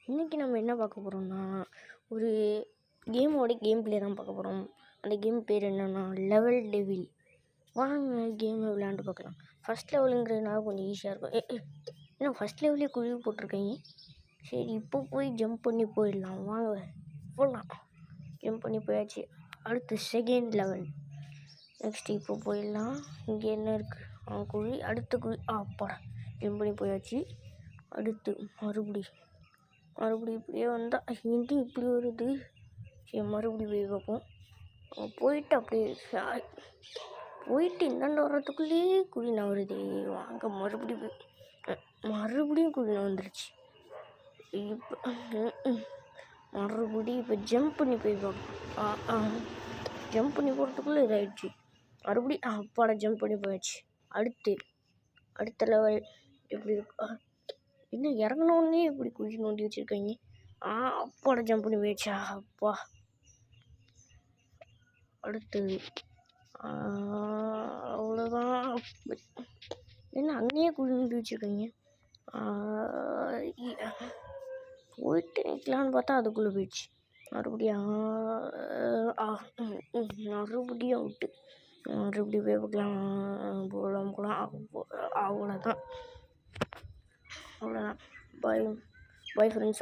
இன்றைக்கி நம்ம என்ன பார்க்க போகிறோம்னா, ஒரு கேம் ப்ளே தான் பார்க்க போகிறோம். அந்த கேம் பேர் என்னென்னா லெவல் டெவில். வாங்க கேமை விளையாண்டு பார்க்கலாம். ஃபஸ்ட் லெவலுங்கிறதுனால கொஞ்சம் ஈஸியாக இருக்கும். ஏன்னா ஃபஸ்ட் லெவல்லே குழி போட்டிருக்கீங்க. சரி, இப்போ போய் ஜம்ப் பண்ணி போயிடலாம். வாங்க போடலாம். ஜம்ப் பண்ணி போயாச்சு. அடுத்து செகண்ட் லெவல். நெக்ஸ்ட்டு இப்போ போயிடலாம். இங்கே என்ன இருக்குது? குழி. அடுத்த குழி. அப்பாடா, ஜம்ப் பண்ணி போயாச்சு. அடுத்து மறுபடியும் இப்படியே வந்தால் இன்ட்டு இப்படி வருது. சரி, மறுபடியும் போய் பார்ப்போம். போயிட்டு அப்படியே போயிட்டு இந்தாண்ட வர்றதுக்குள்ளேயே குழி நவருது. வாங்க மறுபடியும் குழி வந்துருச்சு. மறுபடியும் இப்போ ஜம்ப் பண்ணி போய் பார்ப்போம். ஜம்ப் பண்ணி போகிறதுக்குள்ளே இதாகிடுச்சு. மறுபடியும் அப்பாடா ஜம்ப் பண்ணி போயாச்சு. அடுத்த லெவல் எப்படி இருக்கா? இன்னும் இறங்கினோடனே இப்படி குழி நோண்டி வச்சுருக்கீங்க. அப்பாடா ஜம்ப் பண்ணி போயிடுச்சா? அப்பா. அடுத்தது அவ்வளோதான். என்ன அங்கேயே குழி நோண்டி வச்சுருக்கீங்க? போயிட்டு நிற்கலான்னு பார்த்தா அதுக்குள்ளே போயிடுச்சு. மறுபடியும் விட்டு மறுபடியும் போய் பார்க்கலாம். அவ்வளோதான். Bye friends.